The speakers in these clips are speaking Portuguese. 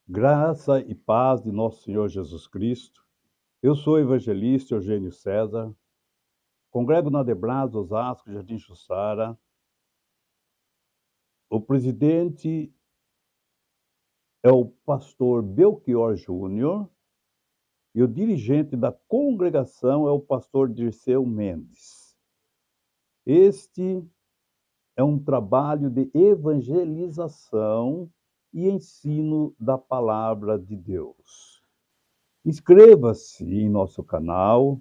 Graça e paz de nosso Senhor Jesus Cristo. Eu sou o evangelista Eugênio César, congrego na Debras, Osasco, Jardim Jussara. O presidente é o pastor Belchior Júnior e o dirigente da congregação é o pastor Dirceu Mendes. Este é um trabalho de evangelização e ensino da palavra de Deus. Inscreva-se em nosso canal,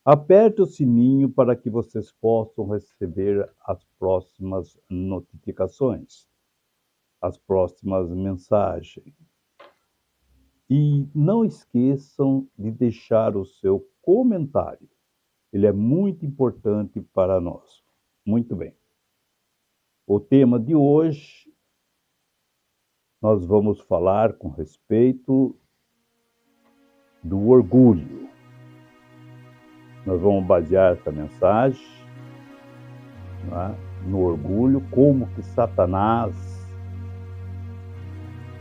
aperte o sininho para que vocês possam receber as próximas notificações, as próximas mensagens. E não esqueçam de deixar o seu comentário. Ele é muito importante para nós. Muito bem. O tema de hoje, nós vamos falar com respeito do orgulho. Nós vamos basear essa mensagem, no orgulho, como que Satanás,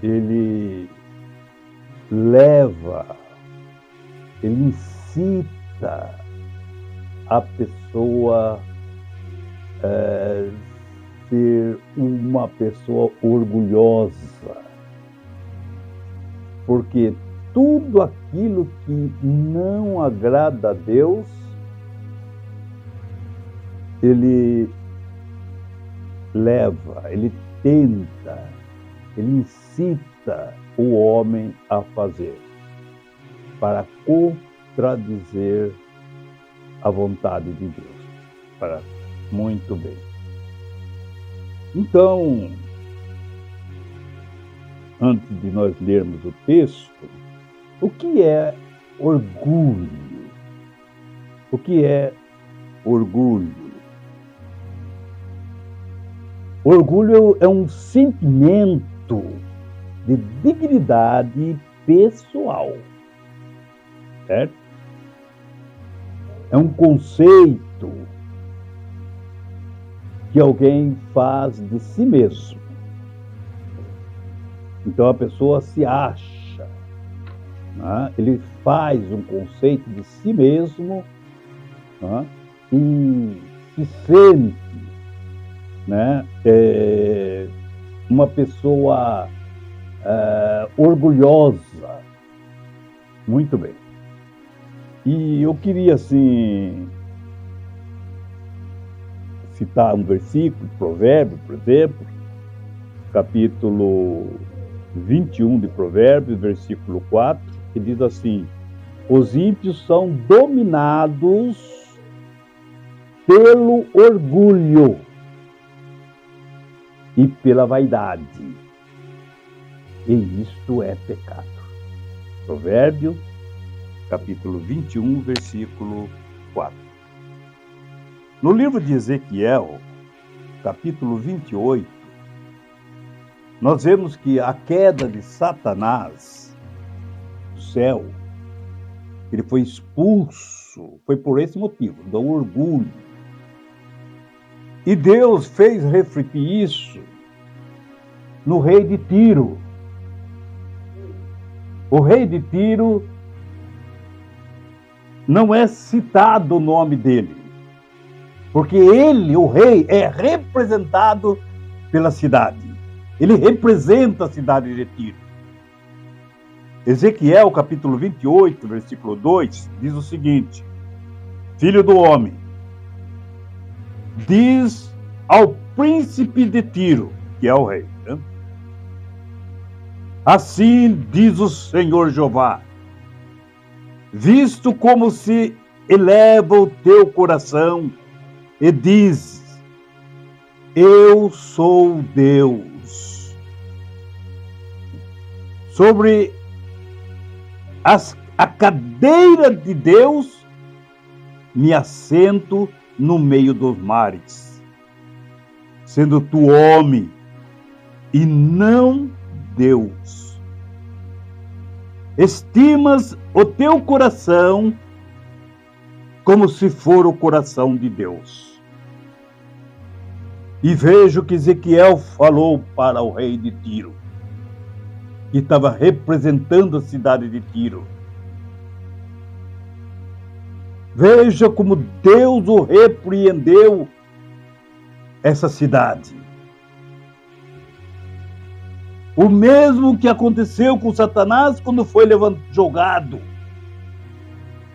ele incita a pessoa ser uma pessoa orgulhosa, porque tudo aquilo que não agrada a Deus, ele leva, ele tenta, ele incita o homem a fazer, para contradizer a vontade de Deus. Muito bem. Então, antes de nós lermos o texto, o que é orgulho? O que é orgulho? Orgulho é um sentimento de dignidade pessoal, certo? É um conceito que alguém faz de si mesmo. Então a pessoa se acha, ele faz um conceito de si mesmo, e se sente, uma pessoa orgulhosa. Muito bem. E eu queria, assim, citar um versículo de Provérbios, por exemplo, capítulo 21 de Provérbios, versículo 4, que diz assim: os ímpios são dominados pelo orgulho e pela vaidade, e isto é pecado. Provérbios, capítulo 21, versículo 4. No livro de Ezequiel, capítulo 28, nós vemos que a queda de Satanás do céu, ele foi expulso, foi por esse motivo, do orgulho. E Deus fez refletir isso no rei de Tiro. O rei de Tiro não é citado o nome dele, porque ele, o rei, é representado pela cidade. Ele representa a cidade de Tiro. Ezequiel, capítulo 28, versículo 2, diz o seguinte: filho do homem, diz ao príncipe de Tiro, que é o rei, assim diz o Senhor Jeová, visto como se eleva o teu coração e diz: eu sou Deus. Sobre a cadeira de Deus me assento no meio dos mares, sendo tu homem e não Deus. Estimas o teu coração como se for o coração de Deus. E vejo que Ezequiel falou para o rei de Tiro: que estava representando a cidade de Tiro. Veja como Deus o repreendeu essa cidade. O mesmo que aconteceu com Satanás quando foi jogado,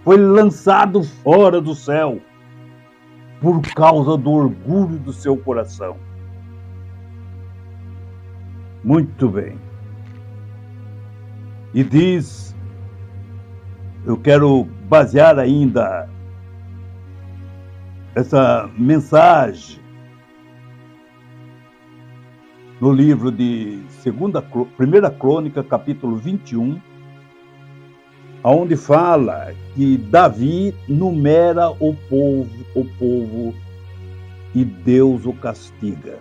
foi lançado fora do céu por causa do orgulho do seu coração. Muito bem. E diz, eu quero basear ainda essa mensagem no livro de 1 Crônica, capítulo 21, onde fala que Davi numera o povo e Deus o castiga.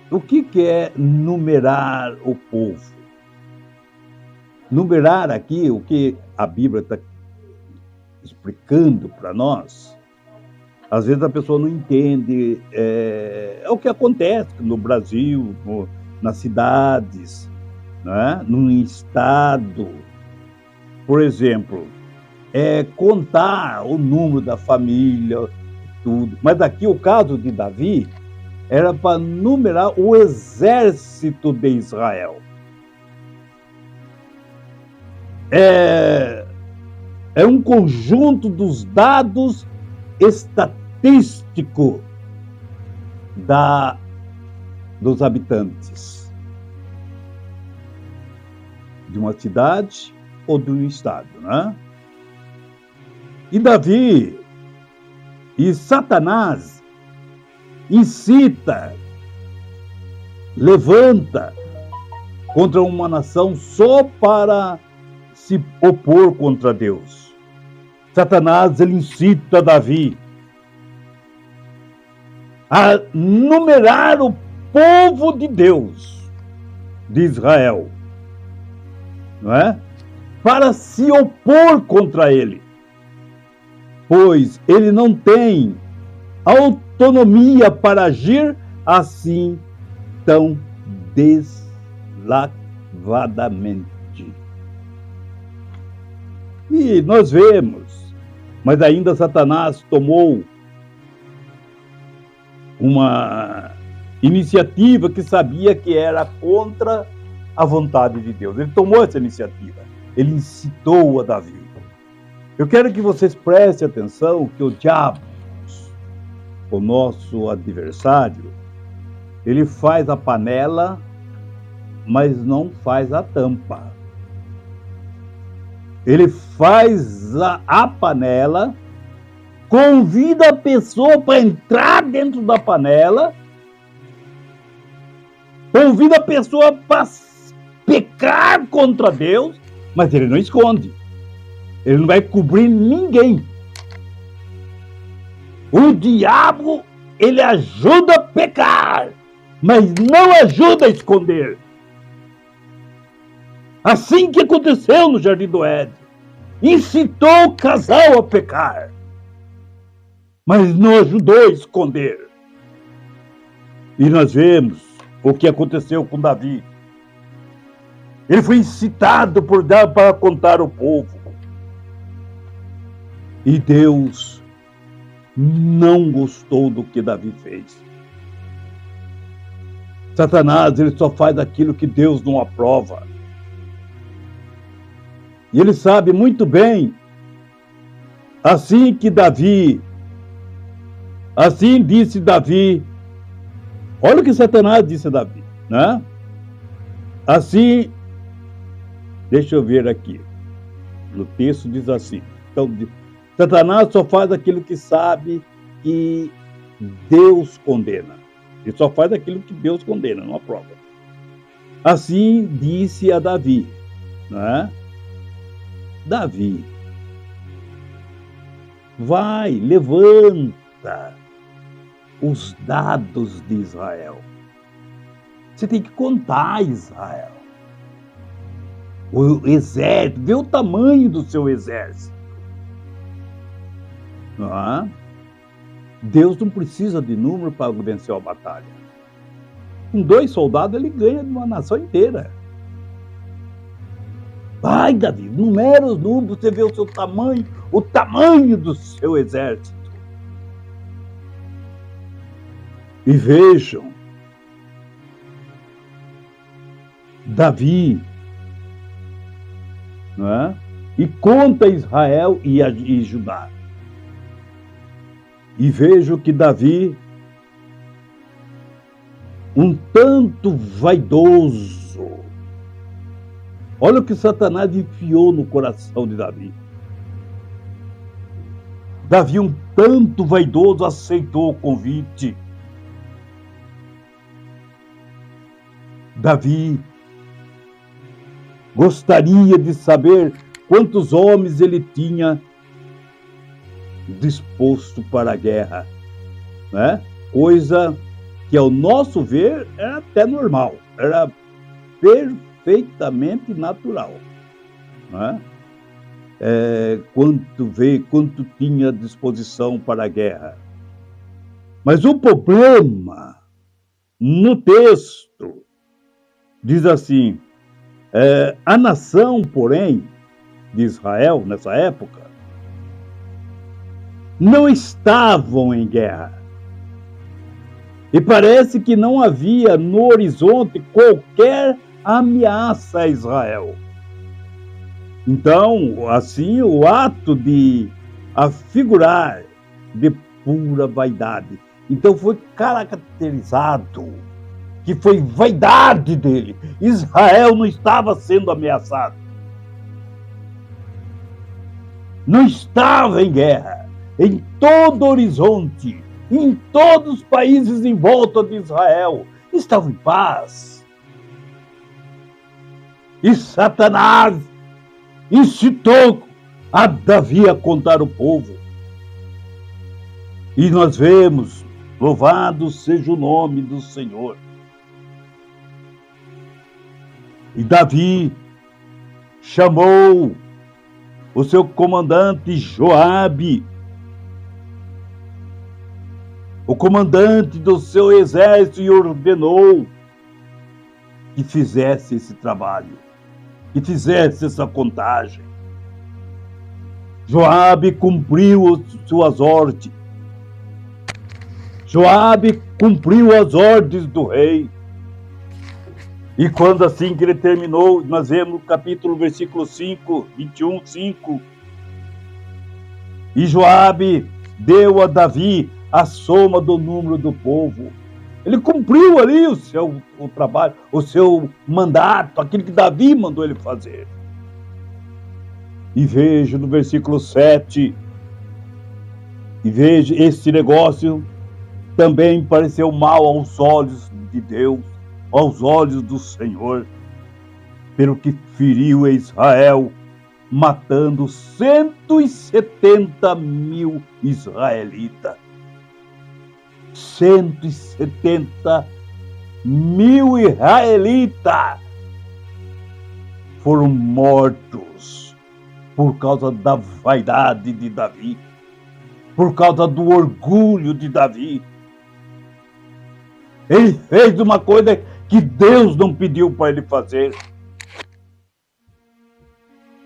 O que é numerar o povo? Numerar aqui, o que a Bíblia está explicando para nós, às vezes a pessoa não entende, é o que acontece no Brasil, nas cidades, né? No estado. Por exemplo, contar o número da família, tudo. Mas aqui o caso de Davi era para numerar o exército de Israel. É um conjunto dos dados estatísticos dos habitantes de uma cidade ou de um estado, né? E Davi e Satanás incita, levanta contra uma nação só para se opor contra Deus. Satanás, ele incita Davi a numerar o povo de Deus, de Israel, não é? Para se opor contra ele, pois ele não tem autonomia para agir assim tão deslavadamente. E nós vemos, mas ainda Satanás tomou uma iniciativa que sabia que era contra a vontade de Deus. Ele tomou essa iniciativa, ele incitou a Davi. Eu quero que vocês prestem atenção que o diabo, o nosso adversário, ele faz a panela, mas não faz a tampa. Ele faz a panela, convida a pessoa para entrar dentro da panela, convida a pessoa para pecar contra Deus, mas ele não esconde. Ele não vai cobrir ninguém. O diabo, ele ajuda a pecar, mas não ajuda a esconder. Assim que aconteceu no Jardim do Éden. Incitou o casal a pecar, mas não ajudou a esconder. E nós vemos o que aconteceu com Davi. Ele foi incitado por Deus para contar o povo. E Deus não gostou do que Davi fez. Satanás, ele só faz aquilo que Deus não aprova. E ele sabe muito bem, assim disse Davi, olha o que Satanás disse a Davi, né? Assim, deixa eu ver aqui, no texto diz assim, então, Satanás só faz aquilo que sabe que Deus condena. Ele só faz aquilo que Deus condena, não aprova. Assim disse a Davi, né? Davi, vai, levanta os dados de Israel. Você tem que contar Israel. O exército, vê o tamanho do seu exército. Não é? Deus não precisa de número para vencer a batalha. Com 2 soldados, ele ganha de uma nação inteira. Vai, Davi, numera os números, você vê o seu tamanho, o tamanho do seu exército. E vejam, Davi, não é? E conta Israel e Judá. E vejo que Davi, um tanto vaidoso, olha o que Satanás enfiou no coração de Davi. Davi, um tanto vaidoso, aceitou o convite. Davi gostaria de saber quantos homens ele tinha disposto para a guerra, né? Coisa que, ao nosso ver, era até normal, era perfeitamente natural, né? Quanto tinha disposição para a guerra. Mas o problema, no texto, diz assim, a nação, porém, de Israel, nessa época, não estavam em guerra. E parece que não havia no horizonte qualquer ameaça a Israel. Então, assim, o ato de afigurar de pura vaidade. Então, foi caracterizado que foi vaidade dele. Israel não estava sendo ameaçado. Não estava em guerra. Em todo o horizonte, em todos os países em volta de Israel, estavam em paz. E Satanás incitou a Davi a contar o povo. E nós vemos, louvado seja o nome do Senhor. E Davi chamou o seu comandante Joabe, o comandante do seu exército, e ordenou que fizesse esse trabalho, que fizesse essa contagem. Joabe cumpriu suas ordens. Joabe cumpriu as ordens do rei. E quando assim que ele terminou, nós vemos no capítulo, versículo 5, 21, 5. E Joabe deu a Davi a soma do número do povo. Ele cumpriu ali o trabalho, o seu mandato, aquilo que Davi mandou ele fazer. E vejo no versículo 7, e vejo esse negócio também pareceu mal aos olhos de Deus, aos olhos do Senhor, pelo que feriu Israel, matando 170 mil israelitas. 170 mil israelitas foram mortos por causa da vaidade de Davi, por causa do orgulho de Davi. Ele fez uma coisa que Deus não pediu para ele fazer.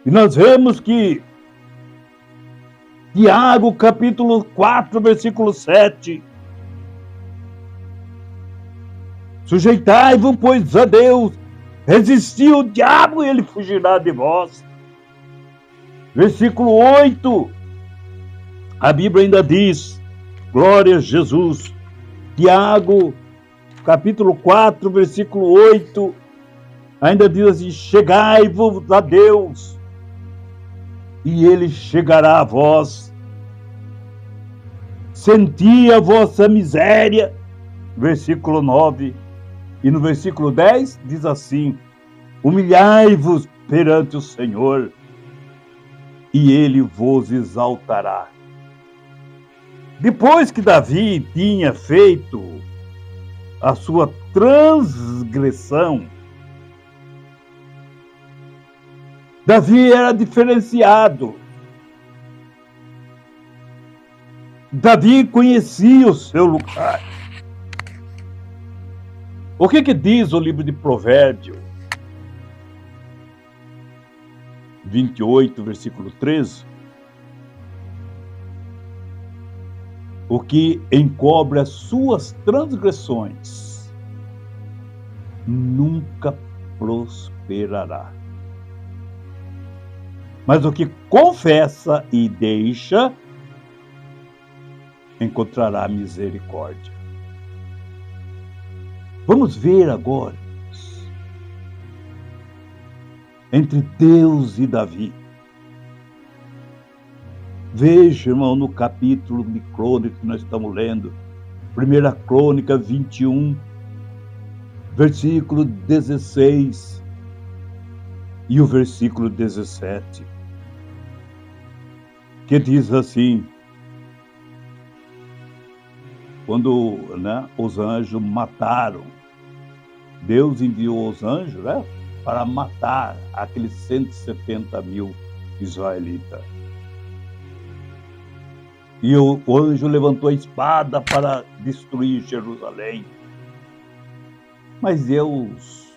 E nós vemos que Tiago, capítulo 4, versículo 7. Sujeitai-vos, pois, a Deus, resisti ao diabo e ele fugirá de vós. Versículo 8, a Bíblia ainda diz, glória a Jesus, Tiago, capítulo 4, versículo 8, ainda diz assim, chegai-vos a Deus, e ele chegará a vós. Senti a vossa miséria, versículo 9, e no versículo 10 diz assim, humilhai-vos perante o Senhor, e ele vos exaltará. Depois que Davi tinha feito a sua transgressão, Davi era diferenciado. Davi conhecia o seu lugar. O que diz o livro de Provérbios 28, versículo 13? O que encobre as suas transgressões nunca prosperará. Mas o que confessa e deixa encontrará misericórdia. Vamos ver agora entre Deus e Davi. Veja, irmão, no capítulo de Crônica que nós estamos lendo, 1 Crônica 21, versículo 16 e o versículo 17, que diz assim: quando os anjos mataram, Deus enviou os anjos para matar aqueles 170 mil israelitas. E o anjo levantou a espada para destruir Jerusalém. Mas Deus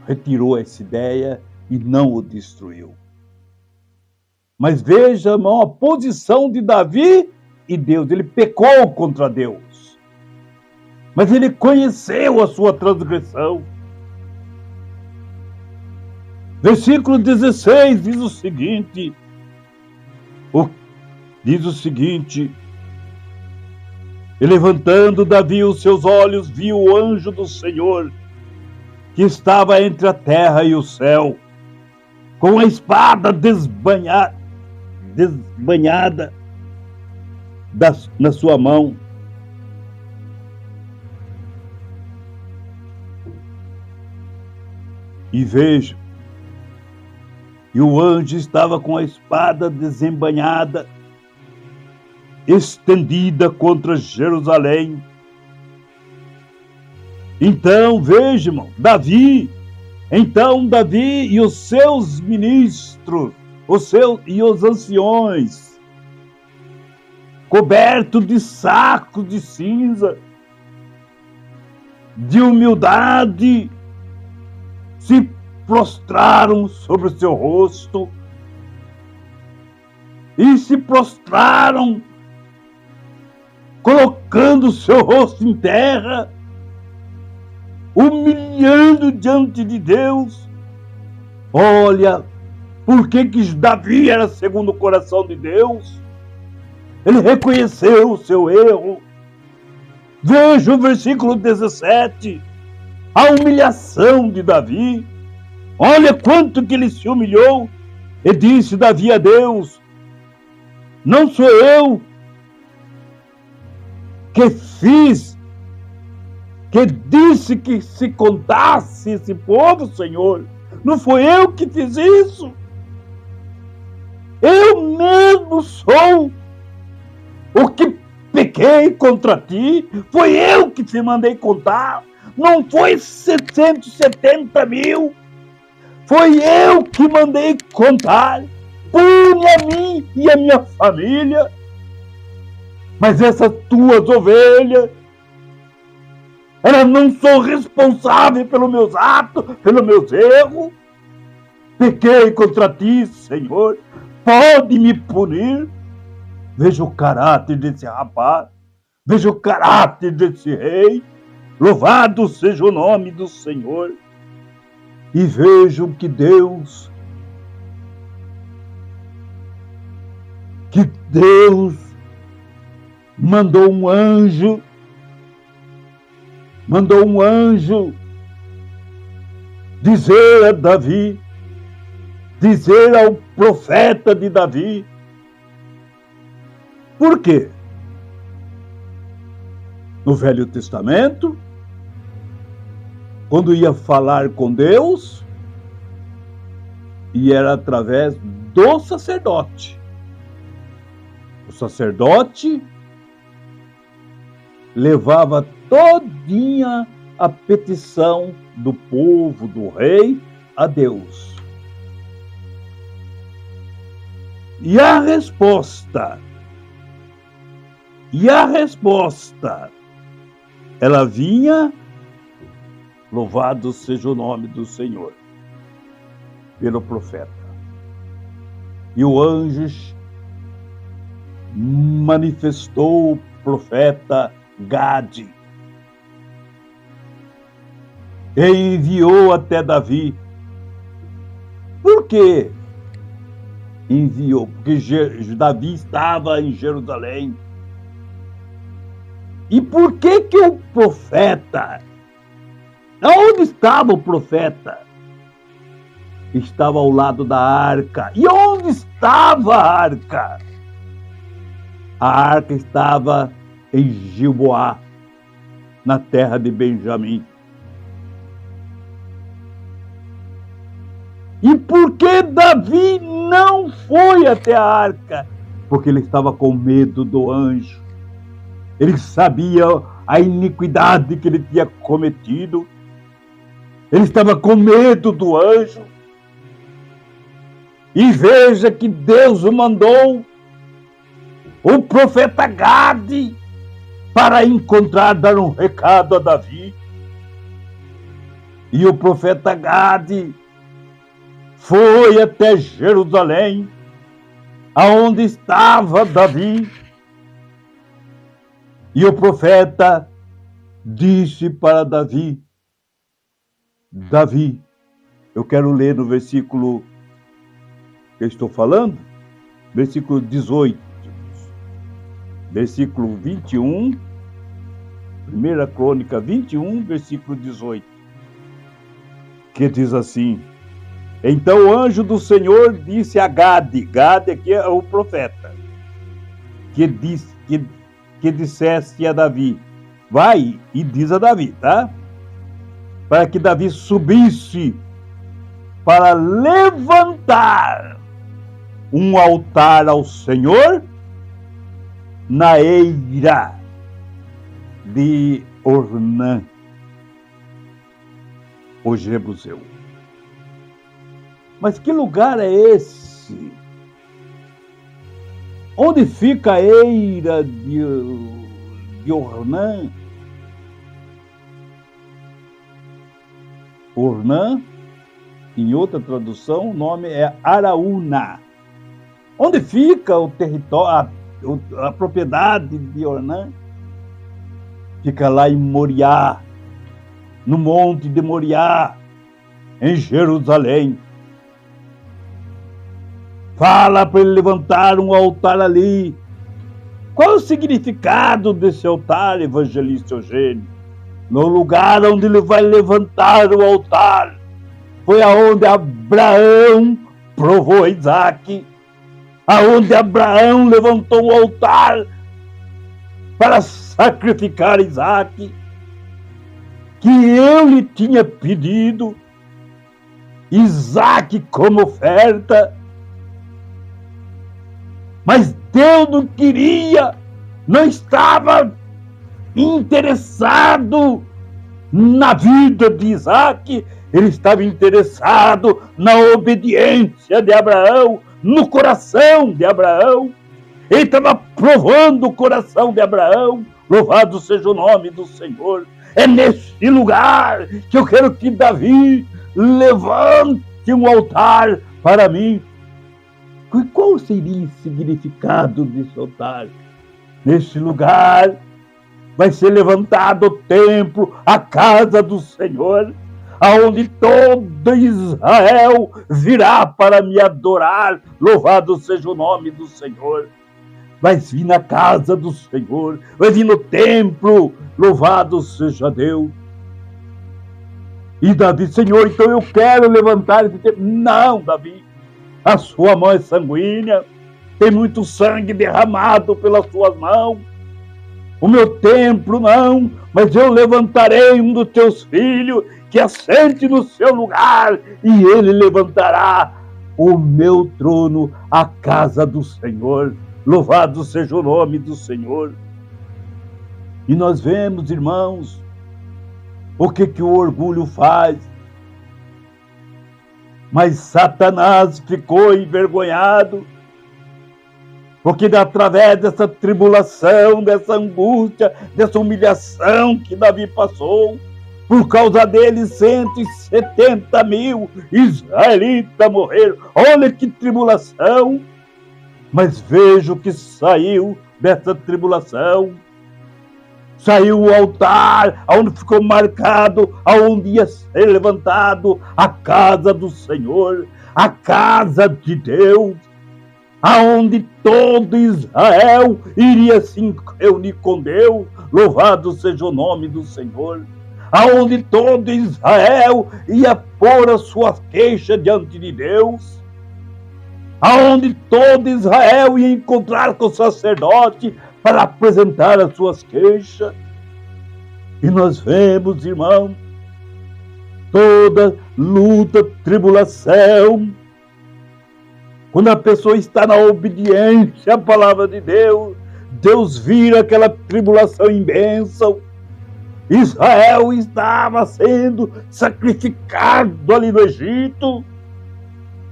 retirou essa ideia e não o destruiu. Mas veja, irmão, a posição de Davi e Deus. Ele pecou contra Deus, mas ele conheceu a sua transgressão. Versículo 16 diz o seguinte, e levantando Davi os seus olhos, viu o anjo do Senhor, que estava entre a terra e o céu, com a espada desbanhada na sua mão. E vejo, e o anjo estava com a espada desembainhada, estendida contra Jerusalém. Então, veja, irmão, Davi e os seus ministros, os anciões, cobertos de sacos de cinza, de humildade, se prostraram sobre o seu rosto e se prostraram, colocando o seu rosto em terra, humilhando diante de Deus. Olha, por que Davi era segundo o coração de Deus? Ele reconheceu o seu erro. Veja o versículo 17, a humilhação de Davi. Olha quanto que ele se humilhou. E disse Davi a Deus: não sou eu que disse que se contasse esse povo, Senhor. Não foi eu que fiz isso. Eu mesmo sou o que pequei contra ti. Foi eu que te mandei contar. Não foi 770 mil. Foi eu que mandei contar. Pune a mim e a minha família. Mas essas tuas ovelhas, elas não são responsáveis pelos meus atos, pelos meus erros. Pequei contra ti, Senhor. Pode me punir. Veja o caráter desse rapaz. Veja o caráter desse rei. Louvado seja o nome do Senhor. E vejam que Deus mandou um anjo dizer a Davi, dizer ao profeta de Davi. Por quê? No Velho Testamento, quando ia falar com Deus, e era através do sacerdote. O sacerdote levava todinha a petição do povo, do rei, a Deus. E a resposta ela vinha, louvado seja o nome do Senhor, pelo profeta. E o anjo manifestou o profeta Gade e enviou até Davi. Por quê? Enviou, porque Davi estava em Jerusalém. E por que que o profeta, onde estava o profeta? Estava ao lado da arca. E onde estava a arca? A arca estava em Gilboá, na terra de Benjamim. E por que Davi não foi até a arca? Porque ele estava com medo do anjo. Ele sabia a iniquidade que ele tinha cometido. Ele estava com medo do anjo. E veja que Deus o mandou o profeta Gade para encontrar, dar um recado a Davi. E o profeta Gade foi até Jerusalém, aonde estava Davi. E o profeta disse para Davi, Davi, eu quero ler no versículo que eu estou falando, versículo 18, versículo 21, 1 Crônica 21, versículo 18, que diz assim: então o anjo do Senhor disse a Gade, Gade aqui é o profeta, que dissesse a Davi, vai e diz a Davi, tá? Para que Davi subisse para levantar um altar ao Senhor na eira de Ornã, o Jebuseu. Mas que lugar é esse? Onde fica a eira de Ornã? Ornã, em outra tradução, o nome é Araúna. Onde fica o território, a propriedade de Ornã? Fica lá em Moriá, no monte de Moriá, em Jerusalém. Fala para ele levantar um altar ali. Qual o significado desse altar, evangelista Eugênio? No lugar onde ele vai levantar o altar, foi aonde Abraão provou a Isaac, aonde Abraão levantou o altar para sacrificar Isaac, que eu lhe tinha pedido, Isaac como oferta. Mas Deus não queria, não estava interessado na vida de Isaac, ele estava interessado na obediência de Abraão, no coração de Abraão. Ele estava provando o coração de Abraão. Louvado seja o nome do Senhor. É nesse lugar que eu quero que Davi levante um altar para mim. E qual seria o significado desse altar? Nesse lugar vai ser levantado o templo, a casa do Senhor, aonde todo Israel virá para me adorar. Louvado seja o nome do Senhor. Vai vir na casa do Senhor, vai vir no templo. Louvado seja Deus. E Davi, Senhor, então eu quero levantar esse templo. Não, Davi, a sua mão é sanguínea, tem muito sangue derramado pelas suas mãos. O meu templo não, mas eu levantarei um dos teus filhos que assente no seu lugar, e ele levantará o meu trono, a casa do Senhor. Louvado seja o nome do Senhor. E nós vemos, irmãos, o que o orgulho faz. Mas Satanás ficou envergonhado, Porque através dessa tribulação, dessa angústia, dessa humilhação que Davi passou, por causa dele 170 mil israelitas morreram. Olha que tribulação! Mas veja o que saiu dessa tribulação. Saiu o altar, onde ficou marcado, aonde ia ser levantado a casa do Senhor, a casa de Deus, aonde todo Israel iria se reunir com Deus. Louvado seja o nome do Senhor. Aonde todo Israel ia pôr a sua queixa diante de Deus, aonde todo Israel ia encontrar com o sacerdote para apresentar as suas queixas. E nós vemos, irmão, toda luta, tribulação, quando a pessoa está na obediência à palavra de Deus, Deus vira aquela tribulação em bênção. Israel estava sendo sacrificado ali no Egito,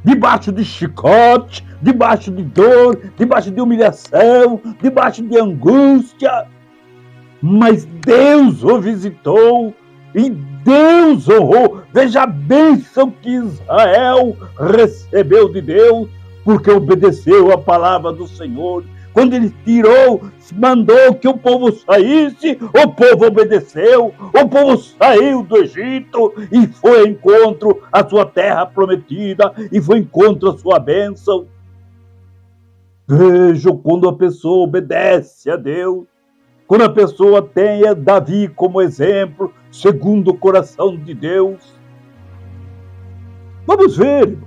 debaixo de chicote, debaixo de dor, debaixo de humilhação, debaixo de angústia. Mas Deus o visitou e Deus honrou. Veja a bênção que Israel recebeu de Deus, porque obedeceu a palavra do Senhor. Quando ele tirou, mandou que o povo saísse, o povo obedeceu, o povo saiu do Egito e foi ao encontro à sua terra prometida, e foi ao encontro à sua bênção. Vejam quando a pessoa obedece a Deus, quando a pessoa tem Davi como exemplo, segundo o coração de Deus. Vamos ver, irmãos,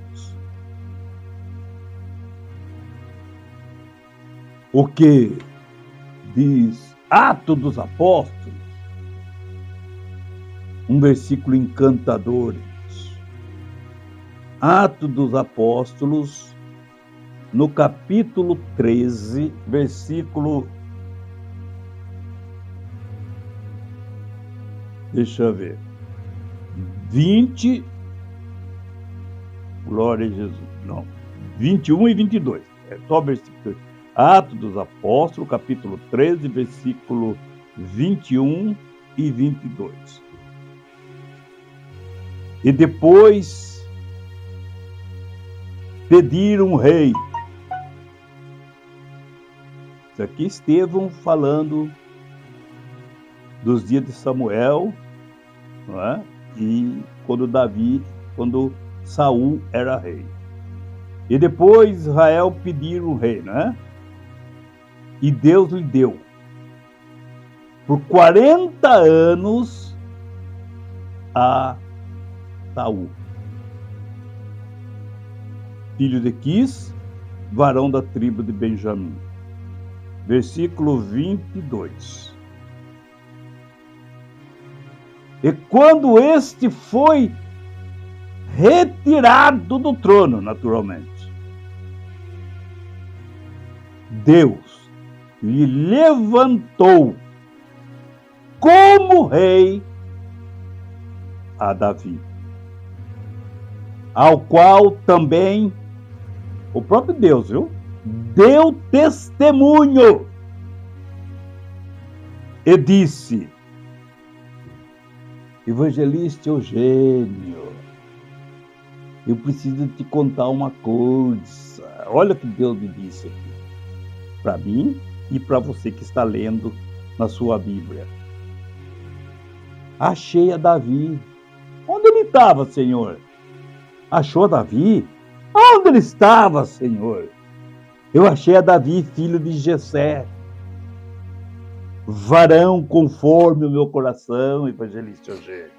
o que diz Atos dos Apóstolos, um versículo encantador. Atos dos Apóstolos, no capítulo 13, versículo... Deixa eu ver. 20... Glória a Jesus. Não. 21 e 22. É só versículo. Atos dos Apóstolos, capítulo 13, versículo 21 e 22. E depois pediram um rei. Isso aqui Estevão falando dos dias de Samuel, não é? E quando Saul era rei. E depois Israel pediram um rei, não é? E Deus lhe deu. Por 40 anos a Saul, filho de Quis, varão da tribo de Benjamim. Versículo 22. E quando este foi retirado do trono, naturalmente, Deus lhe levantou como rei a Davi, ao qual também o próprio Deus, deu testemunho e disse: Evangelista Eugênio, eu preciso te contar uma coisa. Olha o que Deus me disse aqui, para mim e para você que está lendo na sua Bíblia. Achei a Davi. Onde ele estava, Senhor? Achou a Davi? Onde ele estava, Senhor? Eu achei a Davi, filho de Jessé, varão conforme o meu coração, evangelista Eugênio.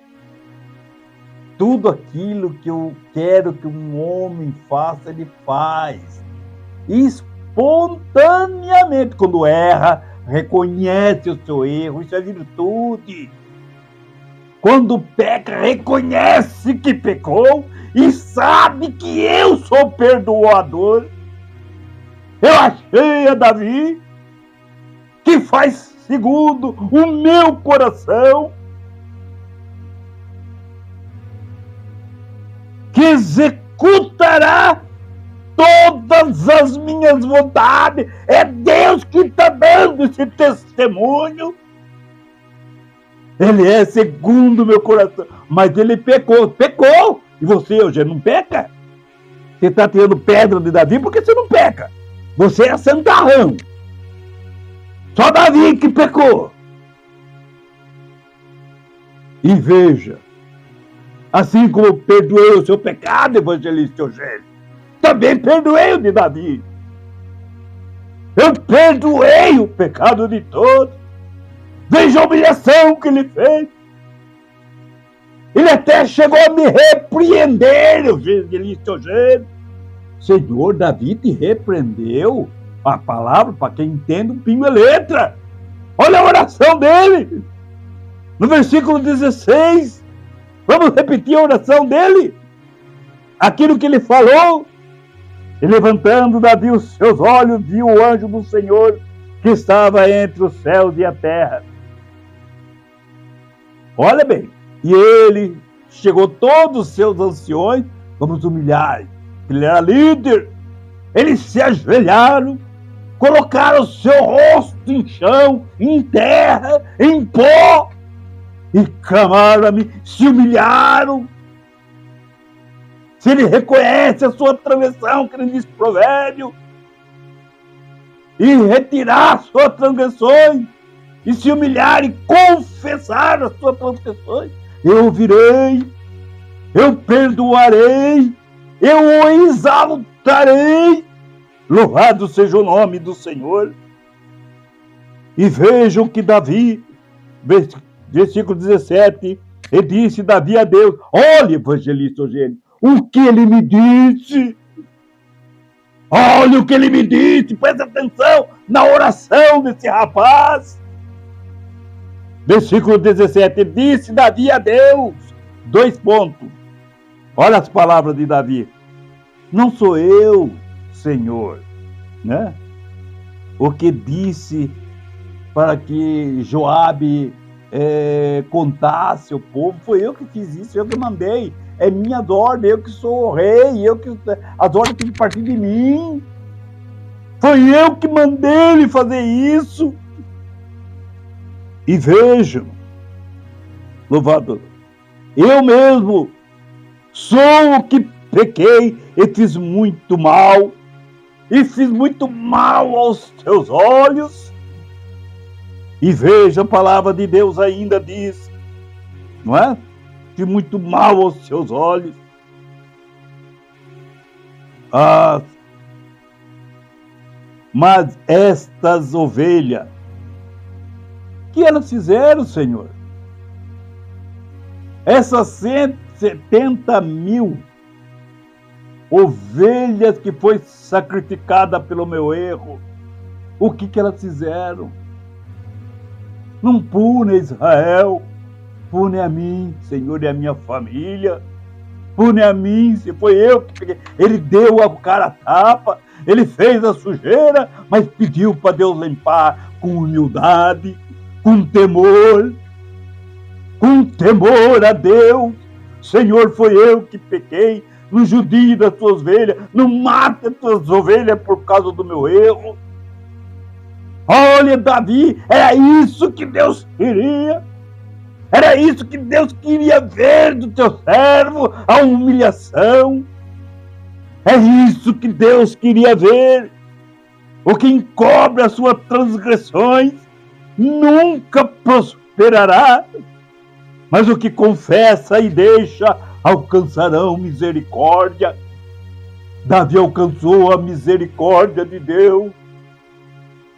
Tudo aquilo que eu quero que um homem faça, ele faz. Espontaneamente, quando erra, reconhece o seu erro, isso é virtude. Quando peca, reconhece que pecou e sabe que eu sou perdoador. Eu achei a Davi, que faz segundo o meu coração, que executará todas as minhas vontades. É Deus que está dando esse testemunho. Ele é segundo o meu coração. Mas ele pecou. Pecou! E você, hoje, não peca? Você está tirando pedra de Davi porque você não peca. Você é santarrão. Só Davi que pecou. E veja, assim como eu perdoei o seu pecado, evangelista Eugênio, também perdoei o de Davi. Eu perdoei o pecado de todos. Veja a humilhação que ele fez. Ele até chegou a me repreender, evangelista Eugênio. Senhor, Davi te repreendeu? A palavra, para quem entende, um pingo é letra. Olha a oração dele. No versículo 16. Vamos repetir a oração dele? Aquilo que ele falou. E levantando Davi os seus olhos, viu o anjo do Senhor que estava entre os céus e a terra. Olha bem. E ele chegou todos os seus anciões, vamos humilhar. Ele era líder. Eles se ajoelharam, colocaram o seu rosto em chão, em terra, em pó, e clamaram a mim, se humilharam. Se ele reconhece a sua transgressão, que ele diz provérbio, e retirar as suas transgressões, e se humilhar e confessar as suas transgressões, eu ouvirei, eu perdoarei, eu o exaltarei. Louvado seja o nome do Senhor. E vejam que Davi, versículo 17, ele disse Davi a Deus, olha, evangelista Eugênio, o que ele me disse. Olha o que ele me disse, presta atenção na oração desse rapaz. Versículo 17, ele disse Davi a Deus, 2 pontos. Olha as palavras de Davi. Não sou eu, Senhor, né? O que disse para que Joabe contasse o povo, foi eu que fiz isso, eu que mandei. É minha ordem, eu que sou o rei, as ordens têm que partir de mim. Foi eu que mandei ele fazer isso. E vejam, louvado, eu mesmo sou o que pequei e fiz muito mal, e fiz muito mal aos teus olhos. E veja, a palavra de Deus ainda diz, não é? Fiz muito mal aos seus olhos. Mas estas ovelhas, que elas fizeram, Senhor? Essas 170.000 ovelhas que foi sacrificada pelo meu erro, o que elas fizeram? Não pune Israel, pune a mim, Senhor, e a minha família. Pune a mim, se foi eu que peguei. Ele deu a cara a tapa, ele fez a sujeira, mas pediu para Deus limpar com humildade, com temor a Deus. Senhor, foi eu que pequei, não judie das tuas ovelhas, não mate as tuas ovelhas por causa do meu erro. Olha, Davi, era isso que Deus queria. Era isso que Deus queria ver do teu servo, a humilhação. É isso que Deus queria ver. O que encobre as suas transgressões nunca prosperará, mas o que confessa e deixa alcançarão misericórdia. Davi alcançou a misericórdia de Deus.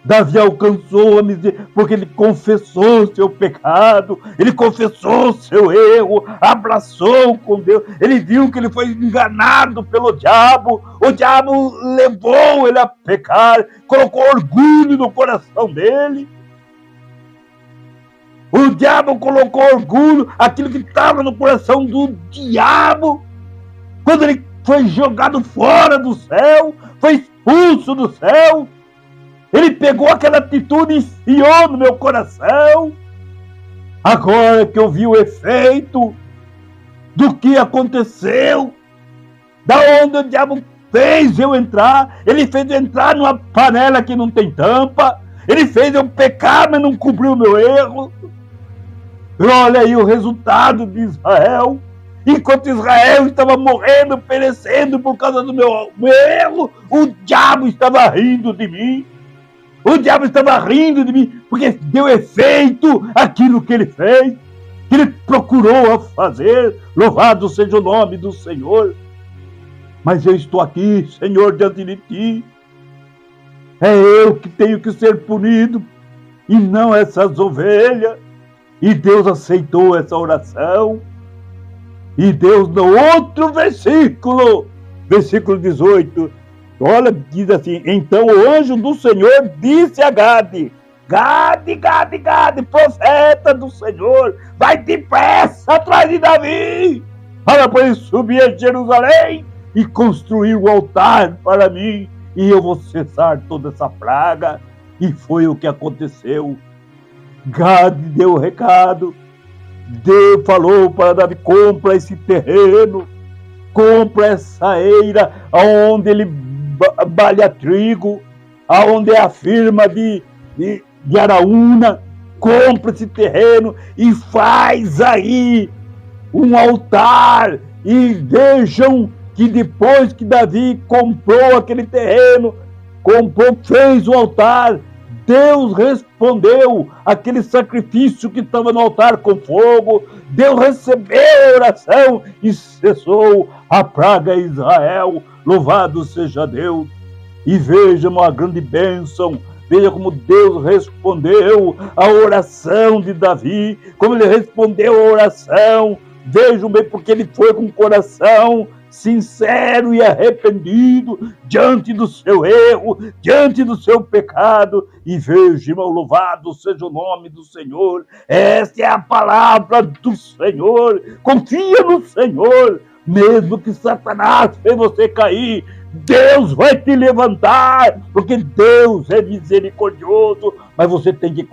Davi alcançou a misericórdia, porque ele confessou seu pecado, ele confessou seu erro, abraçou com Deus, ele viu que ele foi enganado pelo diabo, o diabo levou ele a pecar, colocou orgulho no coração dele. O diabo colocou orgulho, aquilo que estava no coração do diabo, quando ele foi jogado fora do céu, foi expulso do céu. Ele pegou aquela atitude e enfiou no meu coração. Agora que eu vi o efeito do que aconteceu, da onde o diabo fez eu entrar, ele fez eu entrar numa panela que não tem tampa, ele fez eu pecar, mas não cobriu o meu erro. E olha aí o resultado de Israel. Enquanto Israel estava morrendo, perecendo por causa do meu erro, o diabo estava rindo de mim. O diabo estava rindo de mim, porque deu efeito aquilo que ele fez, que ele procurou fazer. Louvado seja o nome do Senhor. Mas eu estou aqui, Senhor, diante de ti. É eu que tenho que ser punido, e não essas ovelhas. E Deus aceitou essa oração. E Deus, no outro versículo, versículo 18, olha, diz assim: então o anjo do Senhor disse a Gade, Gade, profeta do Senhor, vai depressa atrás de Davi, para ele subir a Jerusalém e construir o altar para mim, e eu vou cessar toda essa praga. E foi o que aconteceu. Gade deu o recado, Deus falou para Davi: compra esse terreno, compra essa eira, onde ele balha trigo, aonde é a firma de Araúna, compra esse terreno e faz aí um altar. E vejam que depois que Davi comprou aquele terreno, fez o altar, Deus respondeu aquele sacrifício que estava no altar com fogo. Deus recebeu a oração e cessou a praga em Israel. Louvado seja Deus. E vejam a grande bênção. Veja como Deus respondeu a oração de Davi, como ele respondeu a oração. Vejam bem, porque ele foi com o coração sincero e arrependido diante do seu erro, diante do seu pecado. E veja, irmão, louvado seja o nome do Senhor. Esta é a palavra do Senhor. Confia no Senhor, mesmo que Satanás fez você cair, Deus vai te levantar, porque Deus é misericordioso. Mas você tem que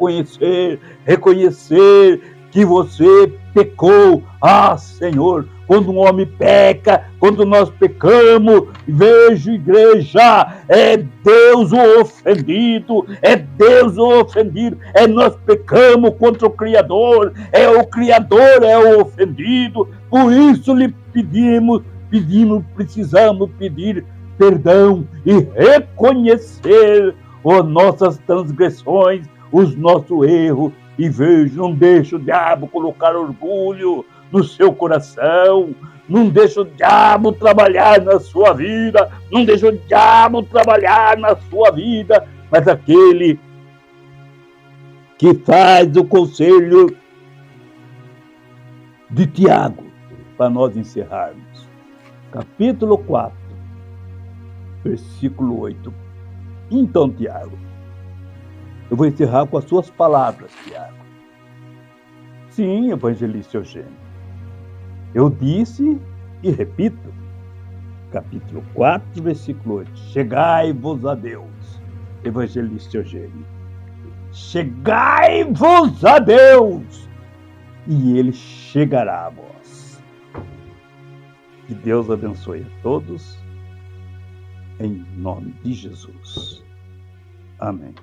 reconhecer que você pecou. Ah, Senhor, quando um homem peca, quando nós pecamos, vejo, igreja, é Deus o ofendido, nós pecamos contra o Criador, o Criador é o ofendido. Por isso lhe precisamos pedir perdão e reconhecer as nossas transgressões, os nossos erros. E veja, não deixe o diabo colocar orgulho no seu coração, não deixe o diabo trabalhar na sua vida, mas aquele que faz o conselho de Tiago, para nós encerrarmos. Capítulo 4, versículo 8. Então, Tiago, eu vou encerrar com as suas palavras, Tiago. Sim, evangelista Eugênio, eu disse e repito, capítulo 4, versículo 8. Chegai-vos a Deus, evangelista Eugênio. Chegai-vos a Deus, e Ele chegará a vós. Que Deus abençoe a todos, em nome de Jesus. Amém.